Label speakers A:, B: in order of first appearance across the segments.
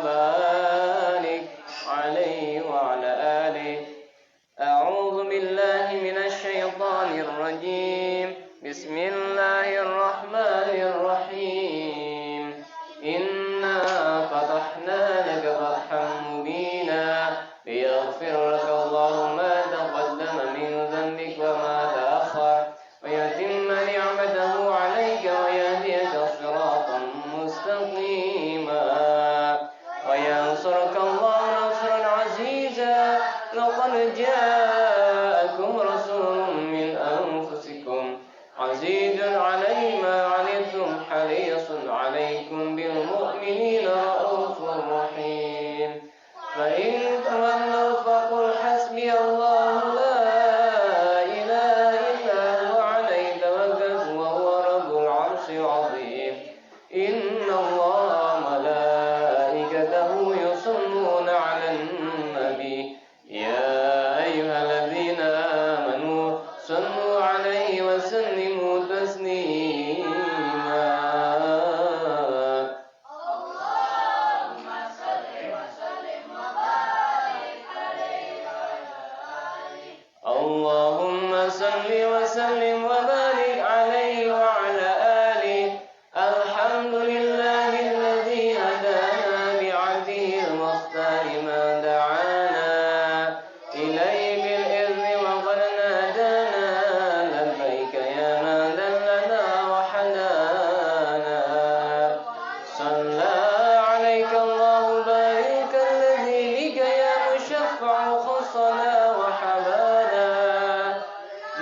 A: وبارك عليه وعلى آله. أعوذ بالله من الشيطان الرجيم. بسم الله الرحمن الرحيم. إنا فتحنا لك فتحا مبينا ليغفر لك الله ما تقدم من ذنبك وما تأخر ويتم نعمته عليك ويهديك صراطا مستقيما وينصرك الله نصرا عزيزا. لقد جاءكم رسول من أنفسكم عزيز عليه ما عنتم حريص عليكم بالمؤمنين رؤوف رحيم. فإن تولوا فقل حسبي الله لا إله إلا هو عليه توكلت وهو رب العرش العظيم. إن الله ملائكته يصلون على النبي يا أيها الذين آمنوا صلوا عليه وسلموا تسليما.
B: اللهم صل وسلم وبارك عليه وعلى آله.
A: اللهم صل وسلم وبارك عليه وعلى آله. الحمد لله الذي هدانا بعبده المختار ما دعانا إليه بالإذن وقد نادانا. لبيك يا من دلنا وحنانا. صلى عليك الله بارك الذي بك يا مشفع خصنا وحبانا.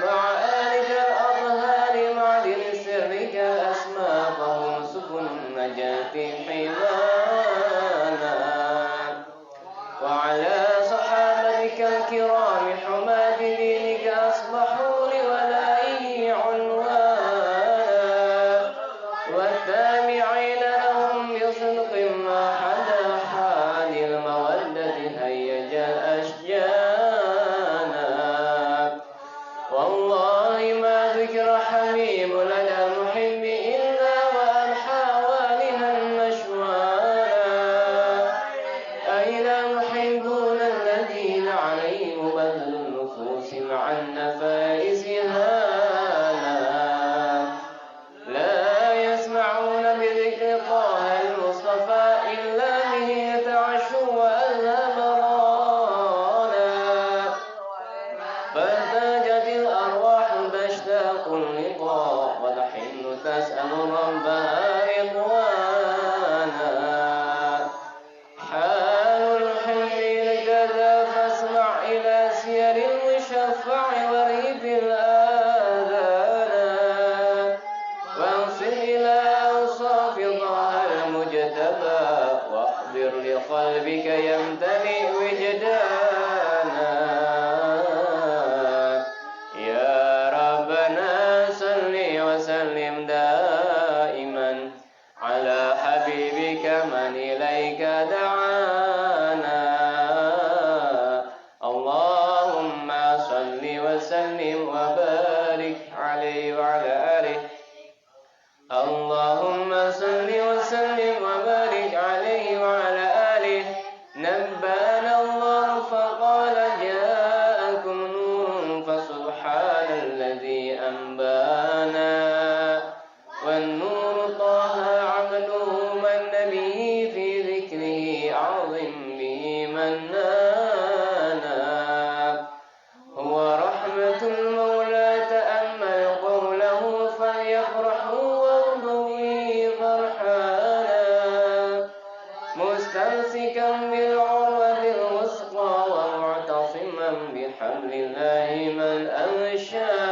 A: مع آلك الأطهار معدن سرك الأسمى فهم سفن النجاة حمانا. وعلى صحابتك الكرام حماة دينك أصبحوا لولائه عنوانا. والتابعين لهم بصدق ما حدا حال المودة هيج الأشجانا. والله ما ذكر حبيب لدى المحب إلا وأنحى والها نشوانا. أين المحبون الذين عليهم بذل النفوس مع النفائس هانا. لا يسمعون بذكر طه المصطفى إلا به يتعشوا وأذهب رانا. فارتجت الأرواح تشتاق اللقاء وتحن تسأل ربها رضوانا. حال الحمير كذا فاسمع إلى سير المشفع وريف الآذان. وانصر إلى أوصاف طه المجتبى واخبر لقلبك يمتلئ وجدانا. يا ربنا صل وسلم دائما على حبيبك من إليك دعانا. اللهم صل وسلم وبارك عليه وعلى آله. اللهم صل وسلم وبارك عليه وعلى آله. نبأنا الله فقال جاءكم نور فسبحان الذي أنبانا. والنور طه عبده من به في ذكره أعظم به منانا. هو رحمة المولى تأمل قوله فليفرحوا وارضوا فرحانا. مستمسكا بالعروة الوثقى ومعتصما بحبل الله من أنشانا.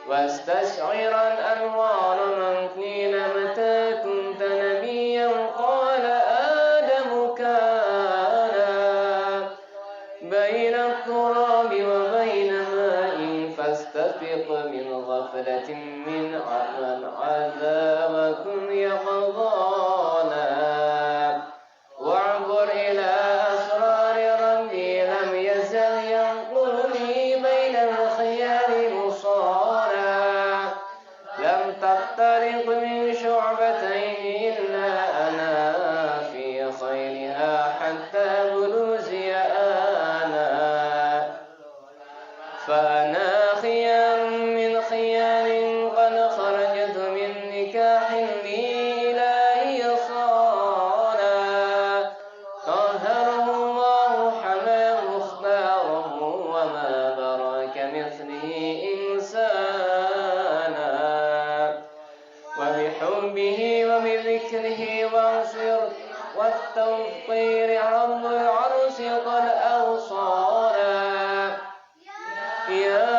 A: واستشعرا أنوار من قيل متى كنت نبيا قال آدم كان. بين التراب وبين ماء فاستفق من غفلة من عذابكم يقظانا. واعبر إلى أسرار ربي لم يزل ينقلني بين الخيال مصانا. والتوقير رب العرش قد أوصانا يا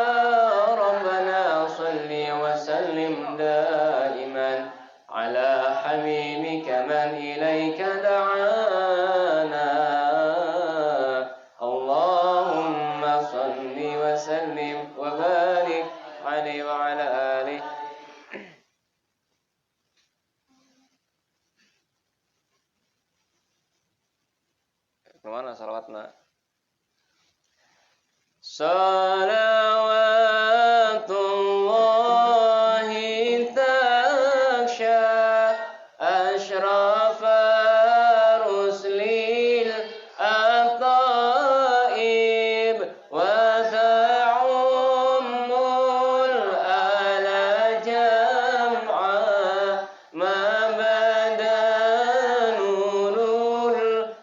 A: ربنا صل وسلم دائما على حبيبك من إليك دعانا اللهم صل وسلم وبارك عليه وعلى آله. Kemana salawatna? Salawatullahi taksha ashrafa ruslil ataib wa ta'ummul ala jam'a ma badanurul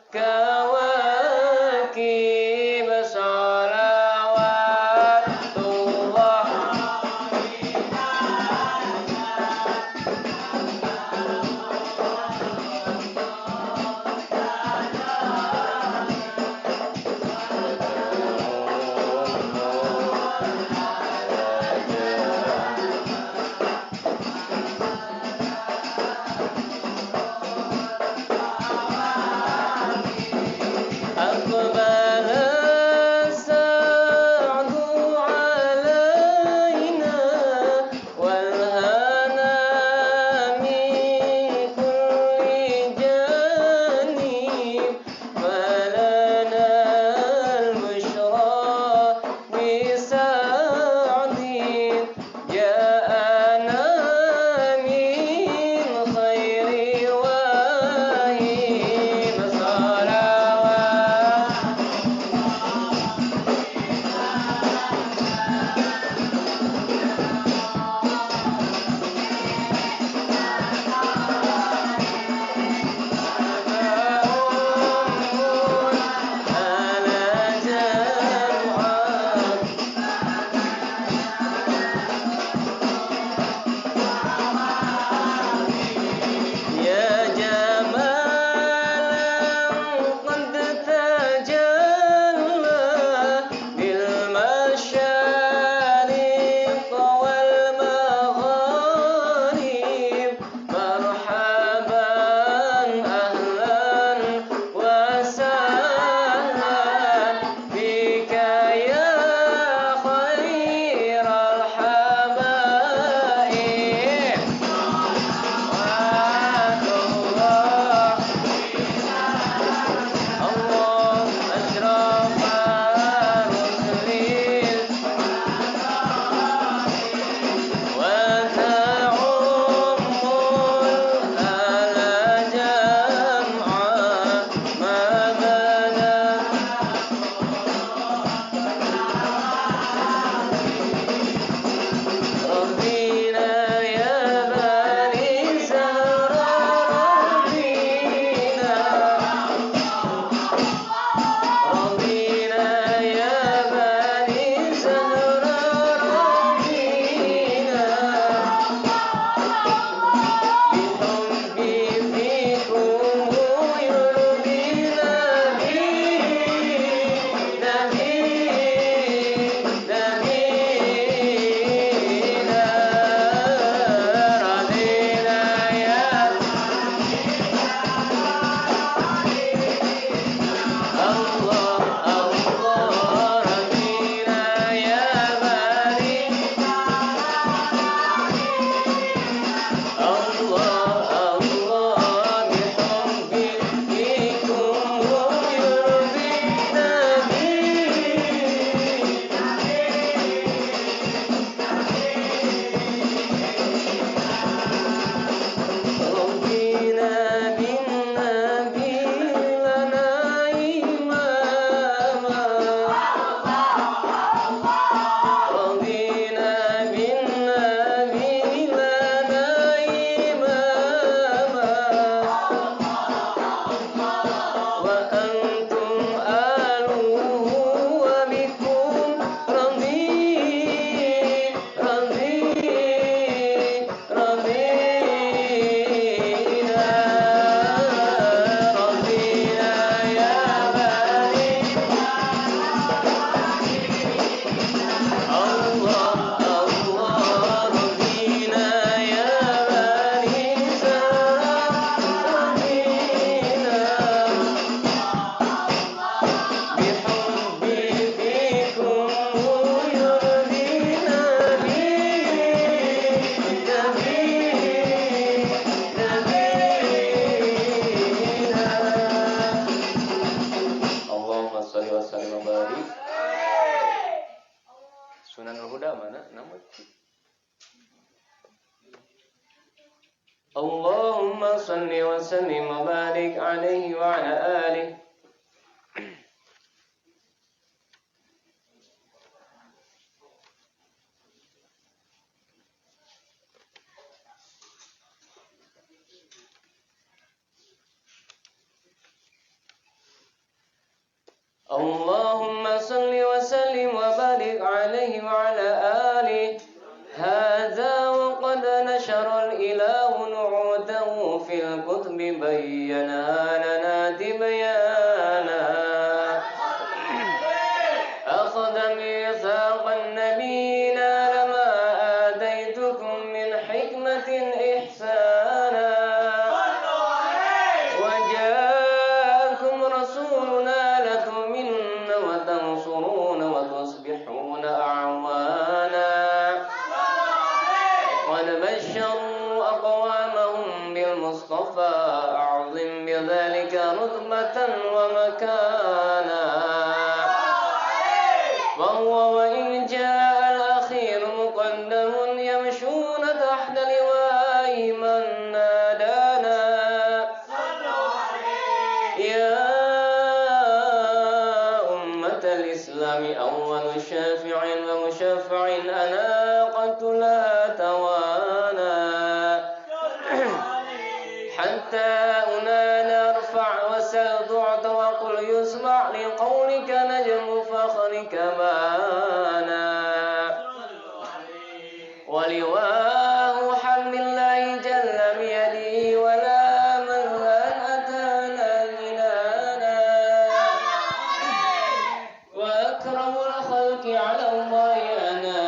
A: kawakib salawat صل وسلم وبارك عليه وعلى آله. اللهم صل وسلم وبارك عليه وعلى آله. هذا وقد نشر الإله نعوته في الكتب بينها لنا تبيانا. أخذ ميثاق النبيين لما آتيتكم من حكمة إحسانا. وجاءكم رسولنا لتؤمنون وتنصرون وتصبحون أعوانا. قد بشروا أقوامهم بالمصطفى أعظم بذلك رتبة ومكانا. وهو وإن جاء الأخير مقدم يمشون تحت لوائه من نادانا. يا أمة الإسلام أول شافع ومشفع أنا قد لا توانا. حتى أنال ارفع وسل تعط وقل يسمع لقولك نجم فخرك بانا. ولواه حمد الله جل بيده ولا من أن أتانا غنانا. وأكرم الخلق على الله أنا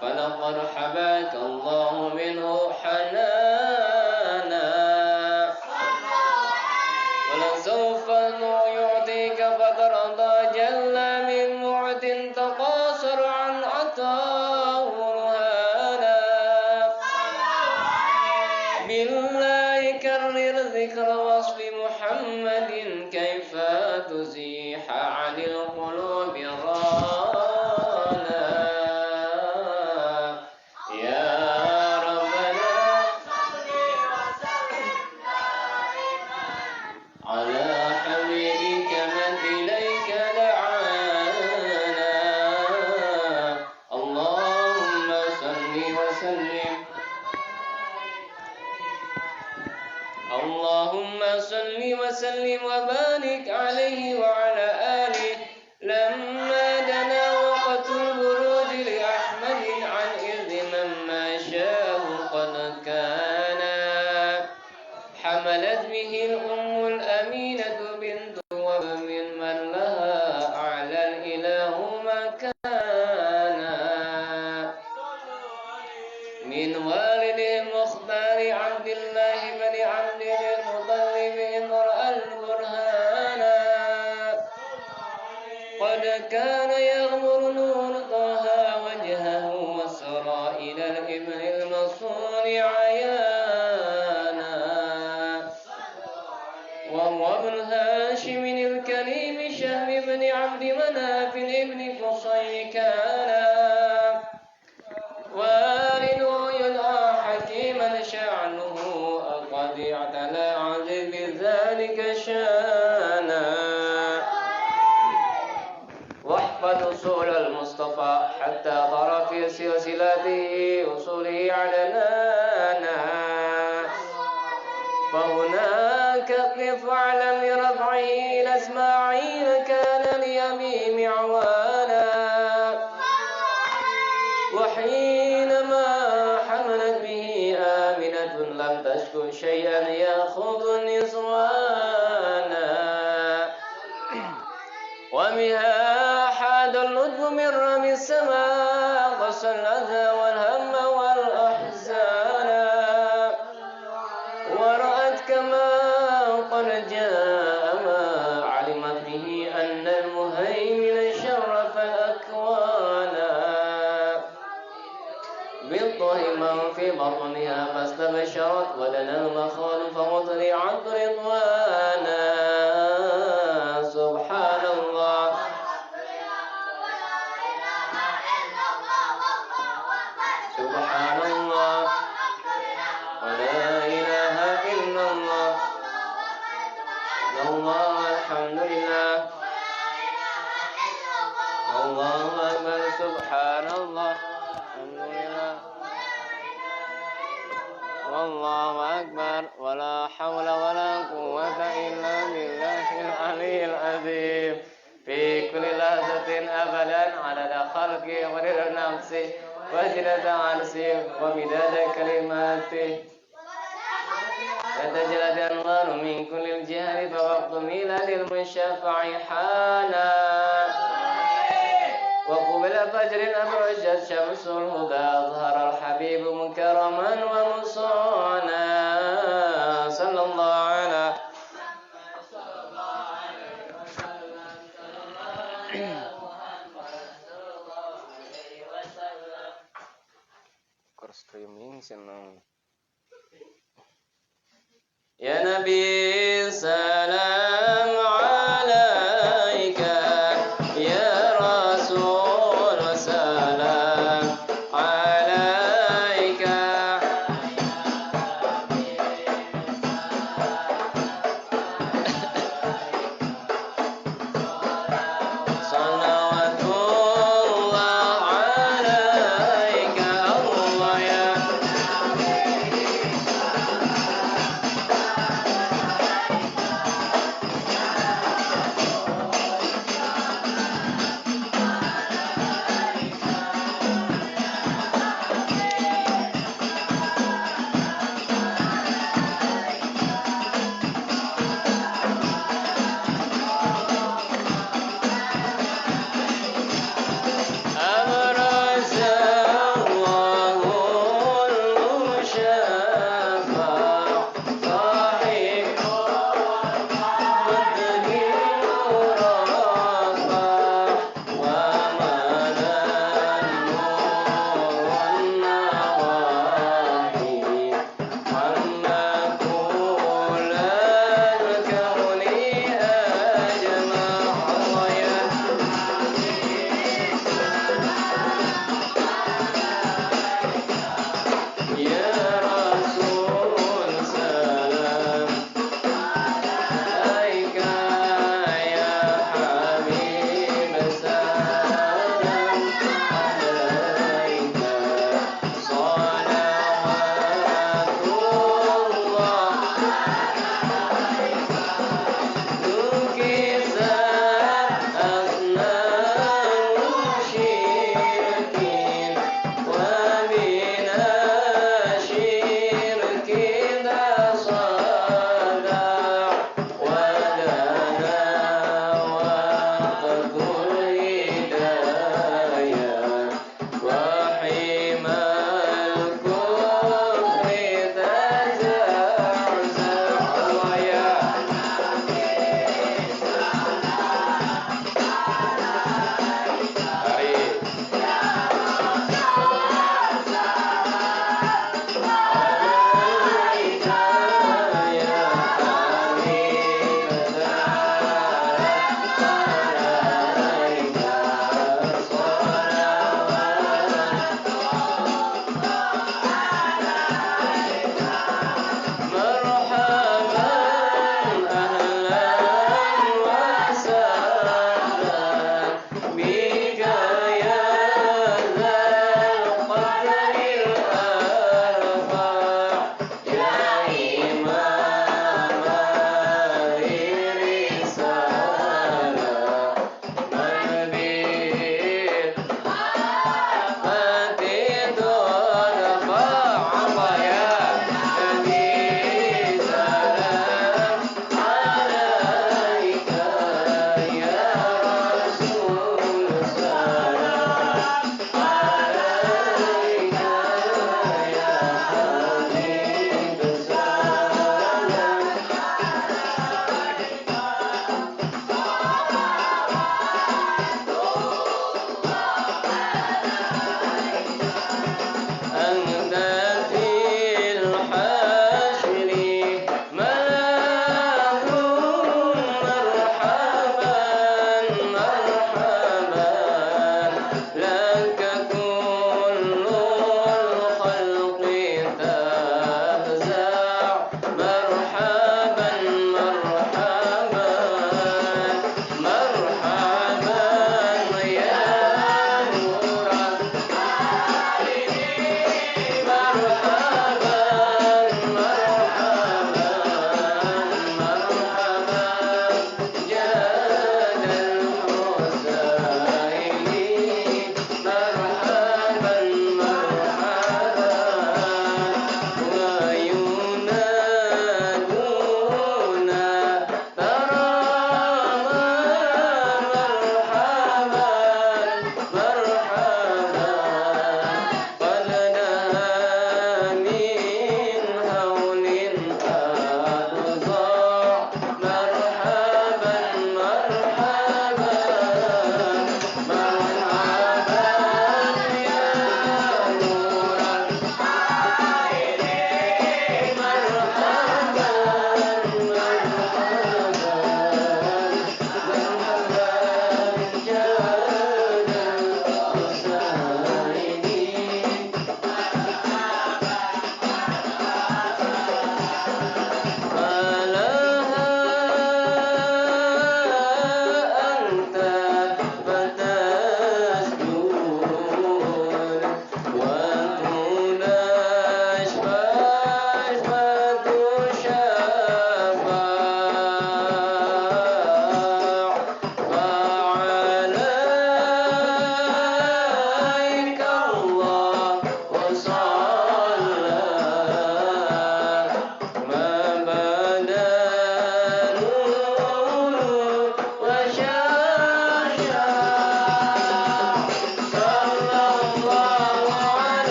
A: فلقد حباك الله منه حنانا. ولسوف يعطيك فترضى جل من معد تقاصر عن عطاه برهانا. بالله كرر ذكر وصف محمد كيف تزيح عن القلوب رانا. يا ربنا على حبيبك من إليك دعانا. اللهم صل وسلم. اللهم صل وسلم وبارك عليه وعلى آله. لما دنا وقت البروج لأحمد عن إذ من ما شاء قد كان. حملت به الأم الأمينة بنت وهب من لها أعلى الإله مكانا. من والد المختار عبد الله بن عبد المطلب إذ رأى البرهانا. قد كان يغمر نور طه وجهه وسرى إلى الإبن المصون عيانا. وهو ابن هاشم الكريم شهم بن عبد مناف ابن قصي كان. والده يدعى حكيما شعنه قد اعتلى عذب بذلك شانا. واحفظ أصول المصطفى حتى ترى في سلسلته أصوله علنانا. فهناك قف واعلم لرفعه إلى إسماعيل كان لأبي معوانا. وحينما حملت به آمنة لم تشكو شيئا يأخذ نسوانا. وبها حاد اللطف من رمي السماء قص الأذى والهم والأحزان. ورأت كما قد جاء ما علمت به أن المهيمن شرف الأكوان. بالطهما في بطنها فاستبشرت ودنا المخاض فمطلعت رضوانا. سبحان الله. سبحان الله ولا إله إلا الله الحمد لله الله أكبر سبحان الله الحمد لله والله أكبر ولا حول ولا قوة إلا بالله العلي العظيم في كل لحظة أبدا عدد خلقه ورضا نفسه وزنة عرشه ومداد كلماته وتجلى الأنوار من كل الجهات فوقت ميلاد المشفع حانا وقبل فجر أبرجت شمس الهدى أظهر الحبيب مكرما ومصانا صلى الله على streaming senang. Ya Nabi salam alaika ya Rasul salam alaika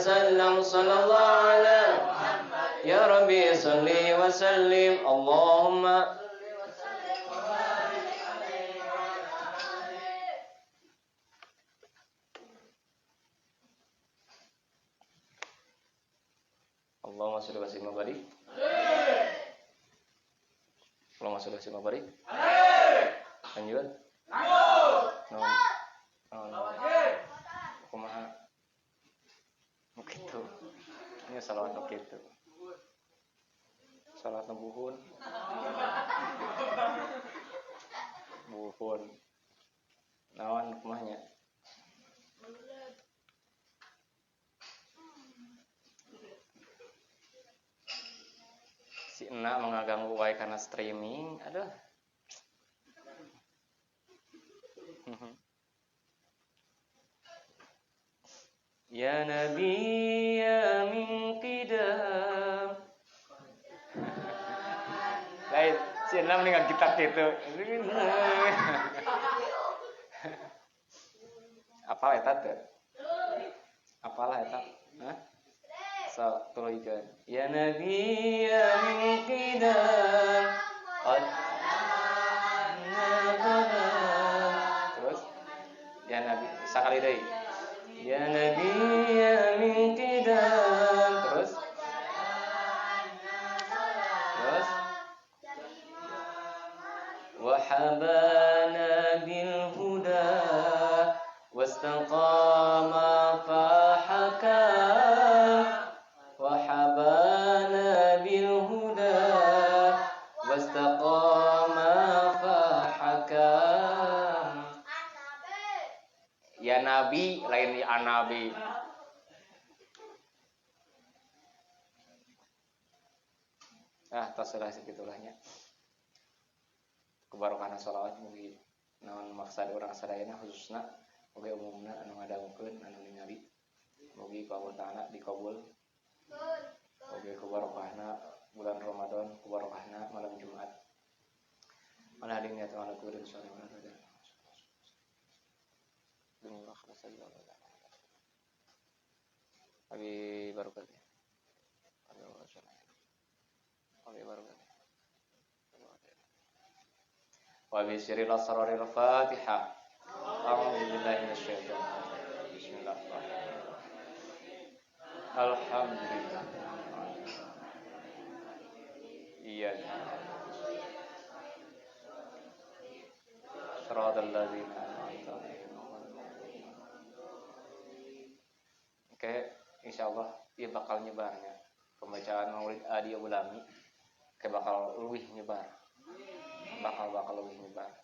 A: وسلم صلى الله على يا ربي صل وسلم اللهم Allahumma sholli wa sallim wa barik. Allahumma sholli wa sallim wa barik. Lanjut. Kumaha? Begitu. Ini salawat begitu. Salat buhun. Buhun. Naon kumahnya? Si enak mengganggu wae karena streaming. Aduh. Ya Nabi ya min qidam. Lain, si enak mendingan kita gitu. Apalah eta teh? Apalah eta? Hah? Tuluykeun. Ya Nabi ya min qidam qad nabana. Terus ya Nabi sakali deui. Ya Nabi ya min qidam. Terus wa habana bil huda wastaqama fa hakam. وحبانا بالهدى واستقام فحكم Ya Nabi lain ya Nabi. Terserah segitulahnya. Kebarokahna sholawat mugi naon maksad urang sadayana khususna mugi umumna anu ngadawukeun anu ningali mugi ku Allah Ta'ala dikabul. Oke, kebarokahna bulan Ramadan, kebarokahna malam Jumat. Mana hadir niat ala kudu sore mana ada. Demi ikhlas saja Allah. Abi barokah. Abi barokah. Wa bi sirril asraril Fatihah. A'udzu billahi minasyaitonir rajim. Bismillahirrahmanirrahim. Alhamdulillah. Iya. Shiratal ladzina an'amta 'alaihim. Oke, insyaallah ieu bakal nyebarnya. Pembacaan Maulid Adi Ulami kayak bakal luwih nyebar. Bakal luwih nyebar.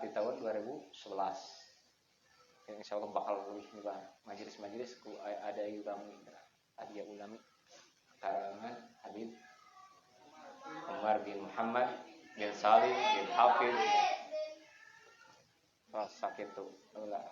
A: Di tahun 2011. Ya, insyaallah bakal luwih nyebar. Majelis-majelis ku ada ulami. Adi Ulami karangan Habib Umar bin Muhammad bin Salim bin Hafiz rasa kitu ulah